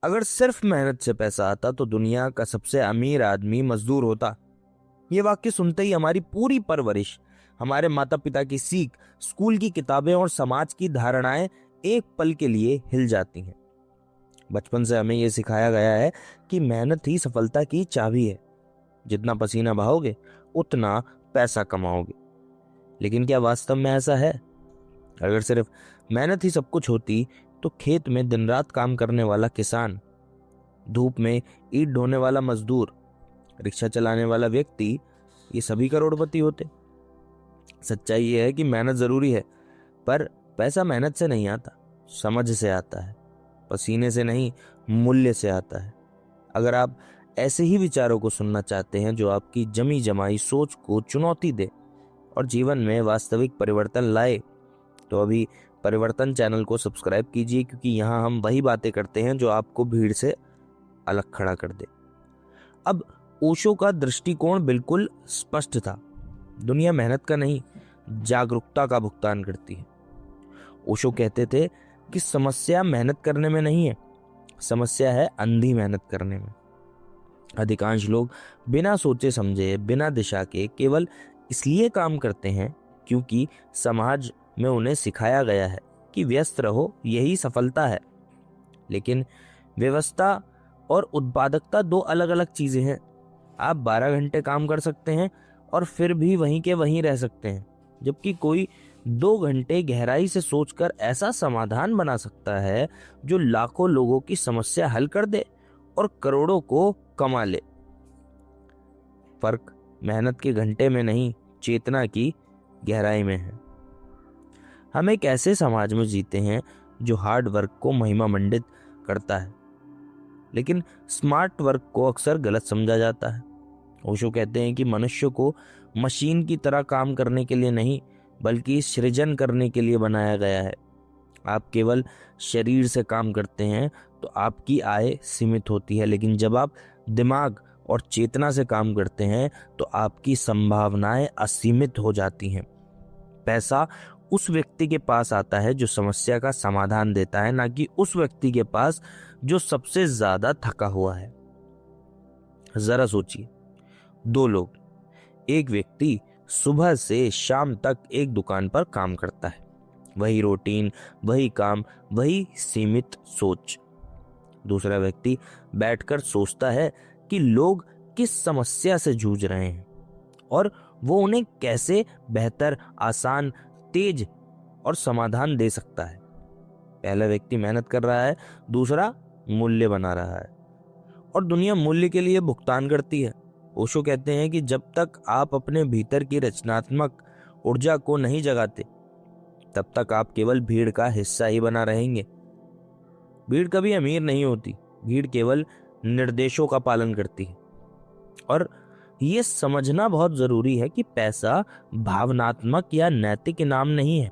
अगर सिर्फ मेहनत से पैसा आता तो दुनिया का सबसे अमीर आदमी मजदूर होता। ये वाक्य सुनते ही हमारी पूरी परवरिश, हमारे माता पिता की सीख, स्कूल की किताबें और समाज की धारणाएं एक पल के लिए हिल जाती हैं। बचपन से हमें यह सिखाया गया है कि मेहनत ही सफलता की चाबी है। जितना पसीना बहाओगे उतना पैसा कमाओगे। लेकिन क्या वास्तव में ऐसा है? अगर सिर्फ मेहनत ही सब कुछ होती तो खेत में दिन रात काम करने वाला किसान, धूप में ईंट ढोने वाला मजदूर, रिक्शा चलाने वाला व्यक्ति, ये सभी करोड़पति होते। सच्चाई ये है कि मेहनत जरूरी है, पर पैसा मेहनत से नहीं आता, समझ से आता है। पसीने से नहीं, मूल्य से आता है। अगर आप ऐसे ही विचारों को सुनना चाहते हैं जो आपकी जमी जमाई सोच को चुनौती दे और जीवन में वास्तविक परिवर्तन लाए, तो अभी परिवर्तन चैनल को सब्सक्राइब कीजिए, क्योंकि यहाँ हम वही बातें करते हैं जो आपको भीड़ से अलग खड़ा कर दे। अब ओशो का दृष्टिकोण बिल्कुल स्पष्ट था। दुनिया मेहनत का नहीं, जागरूकता का भुगतान करती है। ओशो कहते थे कि समस्या मेहनत करने में नहीं है, समस्या है अंधी मेहनत करने में। अधिकांश लोग बिना सोचे समझे, बिना दिशा के केवल इसलिए काम करते हैं क्योंकि समाज में उन्हें सिखाया गया है कि व्यस्त रहो, यही सफलता है। लेकिन व्यवस्था और उत्पादकता दो अलग अलग चीजें हैं। आप 12 घंटे काम कर सकते हैं और फिर भी वहीं के वहीं रह सकते हैं, जबकि कोई 2 घंटे गहराई से सोचकर ऐसा समाधान बना सकता है जो लाखों लोगों की समस्या हल कर दे और करोड़ों को कमा ले। फर्क मेहनत के घंटे में नहीं, चेतना की गहराई में है। हम एक ऐसे समाज में जीते हैं जो हार्ड वर्क को महिमा मंडित करता है, लेकिन स्मार्ट वर्क को अक्सर गलत समझा जाता है। ओशो कहते हैं कि मनुष्य को मशीन की तरह काम करने के लिए नहीं, बल्कि सृजन करने के लिए बनाया गया है। आप केवल शरीर से काम करते हैं तो आपकी आय सीमित होती है, लेकिन जब आप दिमाग और चेतना से काम करते हैं तो आपकी संभावनाएं असीमित हो जाती हैं। पैसा उस व्यक्ति के पास आता है जो समस्या का समाधान देता है, ना कि उस व्यक्ति के पास जो सबसे ज्यादा थका हुआ है। जरा सोचिए, 2 लोग, एक व्यक्ति सुबह से शाम तक एक दुकान पर काम करता है, वही रूटीन, वही काम, वही सीमित सोच। दूसरा व्यक्ति बैठकर सोचता है कि लोग किस समस्या से जूझ रहे हैं और वो उन्हें कैसे बेहतर, आसान, तेज और समाधान दे सकता है। पहला व्यक्ति मेहनत कर रहा है, दूसरा मूल्य बना रहा है, और दुनिया मूल्य के लिए भुगतान करती है। ओशो कहते हैं कि जब तक आप अपने भीतर की रचनात्मक ऊर्जा को नहीं जगाते, तब तक आप केवल भीड़ का हिस्सा ही बना रहेंगे। भीड़ कभी अमीर नहीं होती, भीड़ केवल निर्देशों का पालन करती है। और ये समझना बहुत जरूरी है कि पैसा भावनात्मक या नैतिक इनाम नहीं है,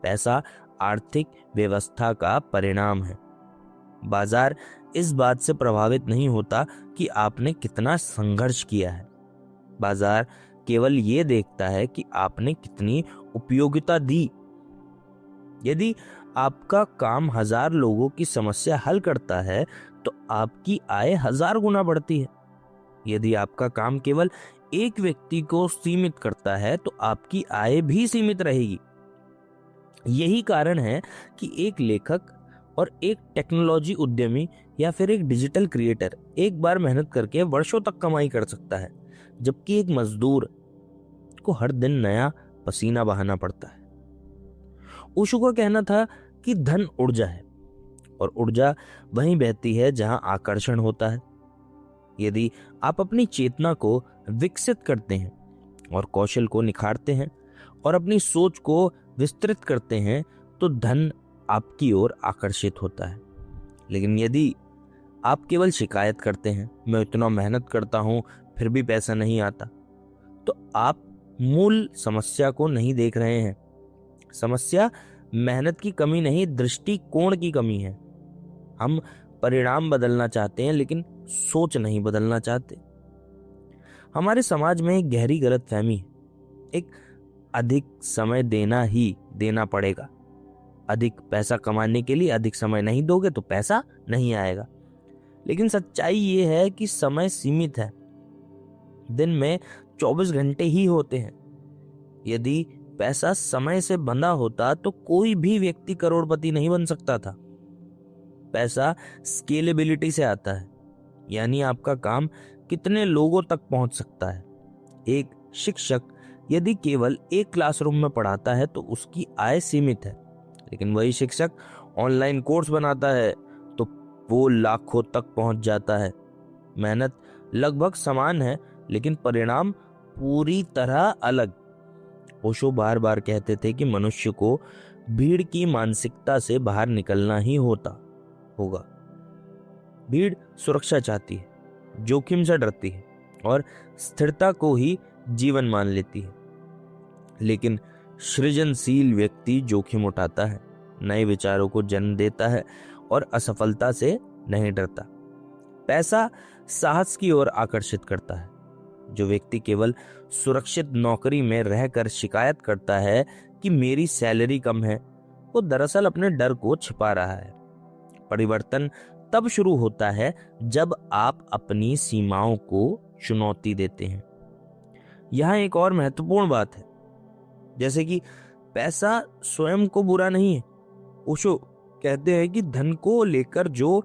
पैसा आर्थिक व्यवस्था का परिणाम है। बाजार इस बात से प्रभावित नहीं होता कि आपने कितना संघर्ष किया है। बाजार केवल ये देखता है कि आपने कितनी उपयोगिता दी। यदि आपका काम 1000 लोगों की समस्या हल करता है तो आपकी आय 1000 गुना बढ़ती है। यदि आपका काम केवल एक व्यक्ति को सीमित करता है तो आपकी आय भी सीमित रहेगी। यही कारण है कि एक लेखक और एक टेक्नोलॉजी उद्यमी या फिर एक डिजिटल क्रिएटर एक बार मेहनत करके वर्षों तक कमाई कर सकता है, जबकि एक मजदूर को हर दिन नया पसीना बहाना पड़ता है। ओशो का कहना था कि धन ऊर्जा है और ऊर्जा वहीं बहती है जहां आकर्षण होता है। यदि आप अपनी चेतना को विकसित करते हैं और कौशल को निखारते हैं और अपनी सोच को विस्तृत करते हैं तो धन आपकी ओर आकर्षित होता है। लेकिन यदि आप केवल शिकायत करते हैं, मैं इतना मेहनत करता हूं फिर भी पैसा नहीं आता, तो आप मूल समस्या को नहीं देख रहे हैं। समस्या मेहनत की कमी नहीं, दृष्टिकोण की कमी है। हम परिणाम बदलना चाहते हैं लेकिन सोच नहीं बदलना चाहते। हमारे समाज में एक गहरी गलतफहमी है, एक अधिक समय देना ही देना पड़ेगा। अधिक पैसा कमाने के लिए अधिक समय नहीं दोगे तो पैसा नहीं आएगा। लेकिन सच्चाई ये है कि समय सीमित है। दिन में 24 घंटे ही होते हैं। यदि पैसा समय से बंधा होता तो कोई भी व्यक्ति करोड़पति नहीं बन सकता था। पैसा स्केलेबिलिटी से आता है, यानी आपका काम कितने लोगों तक पहुंच सकता है। एक शिक्षक यदि केवल एक क्लासरूम में पढ़ाता है तो उसकी आय सीमित है, लेकिन वही शिक्षक ऑनलाइन कोर्स बनाता है तो वो लाखों तक पहुंच जाता है। मेहनत लगभग समान है, लेकिन परिणाम पूरी तरह अलग। ओशो बार बार कहते थे कि मनुष्य को भीड़ की मानसिकता से बाहर निकलना ही होगा। भीड़ सुरक्षा चाहती है, जोखिम से डरती है और स्थिरता को ही जीवन मान लेती है। लेकिन सृजनशील व्यक्ति जोखिम उठाता है, नए विचारों को जन्म देता है और असफलता से नहीं डरता। पैसा साहस की ओर आकर्षित करता है। जो व्यक्ति केवल सुरक्षित नौकरी में रहकर शिकायत करता है कि मेरी सैलरी कम है, वो दरअसल अपने डर को छिपा रहा है। परिवर्तन तब शुरू होता है जब आप अपनी सीमाओं को चुनौती देते हैं। यहां एक और महत्वपूर्ण बात है, जैसे कि पैसा स्वयं को बुरा नहीं है। ओशो कहते हैं कि धन को लेकर जो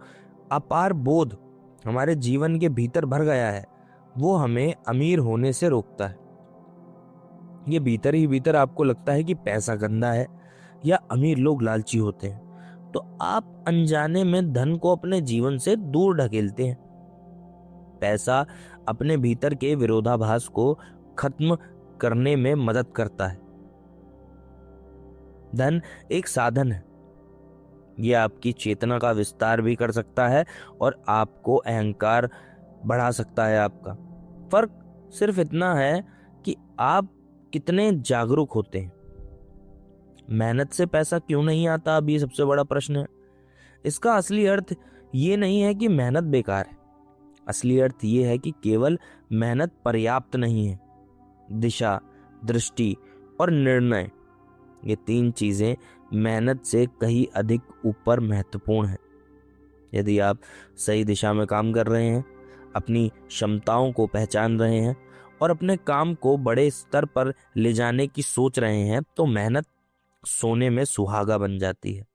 अपार बोध हमारे जीवन के भीतर भर गया है, वो हमें अमीर होने से रोकता है। ये भीतर ही भीतर आपको लगता है कि पैसा गंदा है या अमीर लोग लालची होते हैं, तो आप अनजाने में धन को अपने जीवन से दूर ढकेलते हैं। पैसा अपने भीतर के विरोधाभास को खत्म करने में मदद करता है। धन एक साधन है, यह आपकी चेतना का विस्तार भी कर सकता है और आपको अहंकार बढ़ा सकता है। आपका फर्क सिर्फ इतना है कि आप कितने जागरूक होते हैं। मेहनत से पैसा क्यों नहीं आता, अब ये सबसे बड़ा प्रश्न है। इसका असली अर्थ ये नहीं है कि मेहनत बेकार है। असली अर्थ ये है कि केवल मेहनत पर्याप्त नहीं है। दिशा, दृष्टि और निर्णय, ये तीन चीजें मेहनत से कहीं अधिक ऊपर महत्वपूर्ण हैं। यदि आप सही दिशा में काम कर रहे हैं, अपनी क्षमताओं को पहचान रहे हैं और अपने काम को बड़े स्तर पर ले जाने की सोच रहे हैं, तो मेहनत सोने में सुहागा बन जाती है।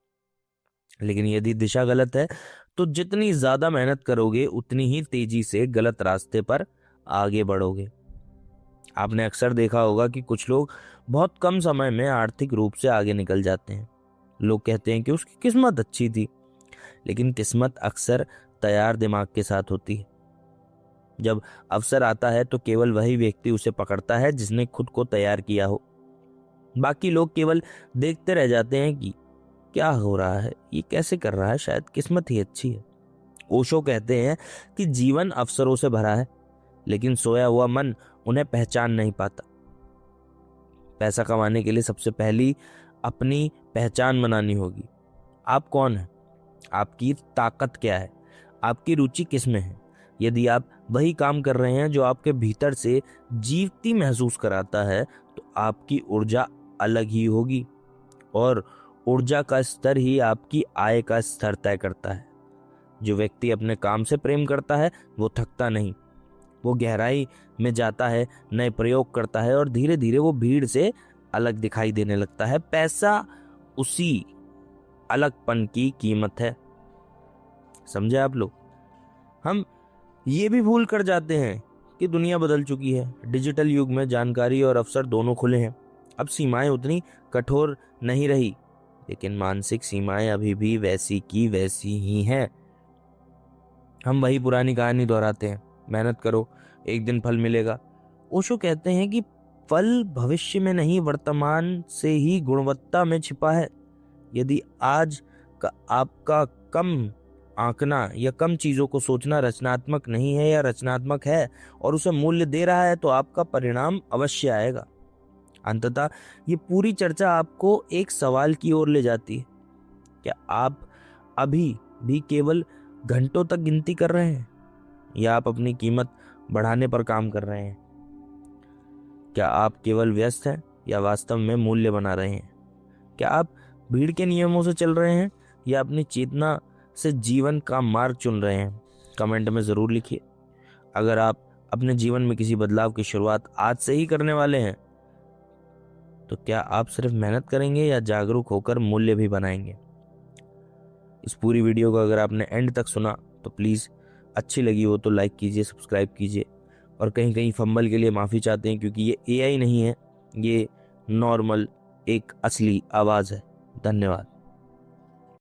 लेकिन यदि दिशा गलत है तो जितनी ज्यादा मेहनत करोगे उतनी ही तेजी से गलत रास्ते पर आगे बढ़ोगे। आपने अक्सर देखा होगा कि कुछ लोग बहुत कम समय में आर्थिक रूप से आगे निकल जाते हैं। लोग कहते हैं कि उसकी किस्मत अच्छी थी, लेकिन किस्मत अक्सर तैयार दिमाग के साथ होती है। जब अवसर आता है तो केवल वही व्यक्ति उसे पकड़ता है जिसने खुद को तैयार किया हो। बाकी लोग केवल देखते रह जाते हैं कि क्या हो रहा है, ये कैसे कर रहा है, शायद किस्मत ही अच्छी है। ओशो कहते हैं कि जीवन अवसरों से भरा है, लेकिन सोया हुआ मन उन्हें पहचान नहीं पाता। पैसा कमाने के लिए सबसे पहली अपनी पहचान बनानी होगी। आप कौन हैं? आपकी ताकत क्या है? आपकी रुचि किस में है? यदि आप वही काम कर रहे हैं जो आपके भीतर से जीवती महसूस कराता है, तो आपकी ऊर्जा अलग ही होगी और ऊर्जा का स्तर ही आपकी आय का स्तर तय करता है। जो व्यक्ति अपने काम से प्रेम करता है वो थकता नहीं, वो गहराई में जाता है, नए प्रयोग करता है और धीरे धीरे वो भीड़ से अलग दिखाई देने लगता है। पैसा उसी अलगपन की कीमत है। समझे आप लोग? हम ये भी भूल कर जाते हैं कि दुनिया बदल चुकी है। डिजिटल युग में जानकारी और अवसर दोनों खुले हैं। अब सीमाएं उतनी कठोर नहीं रही, लेकिन मानसिक सीमाएं अभी भी वैसी की वैसी ही हैं। हम वही पुरानी कहानी दोहराते हैं, मेहनत करो, एक दिन फल मिलेगा। ओशो कहते हैं कि फल भविष्य में नहीं, वर्तमान से ही गुणवत्ता में छिपा है। यदि आज का आपका कम आंकना या कम चीजों को सोचना रचनात्मक नहीं है या रचनात्मक है और उसे मूल्य दे रहा है, तो आपका परिणाम अवश्य आएगा। अंततः ये पूरी चर्चा आपको एक सवाल की ओर ले जाती है। क्या आप अभी भी केवल घंटों तक गिनती कर रहे हैं या आप अपनी कीमत बढ़ाने पर काम कर रहे हैं? क्या आप केवल व्यस्त हैं या वास्तव में मूल्य बना रहे हैं? क्या आप भीड़ के नियमों से चल रहे हैं या अपनी चेतना से जीवन का मार्ग चुन रहे हैं? कमेंट में ज़रूर लिखिए। अगर आप अपने जीवन में किसी बदलाव की शुरुआत आज से ही करने वाले हैं तो क्या आप सिर्फ मेहनत करेंगे या जागरूक होकर मूल्य भी बनाएंगे? इस पूरी वीडियो को अगर आपने एंड तक सुना तो प्लीज़ अच्छी लगी हो तो लाइक कीजिए, सब्सक्राइब कीजिए। और कहीं कहीं फंबल के लिए माफ़ी चाहते हैं क्योंकि ये एआई नहीं है, ये नॉर्मल एक असली आवाज़ है। धन्यवाद।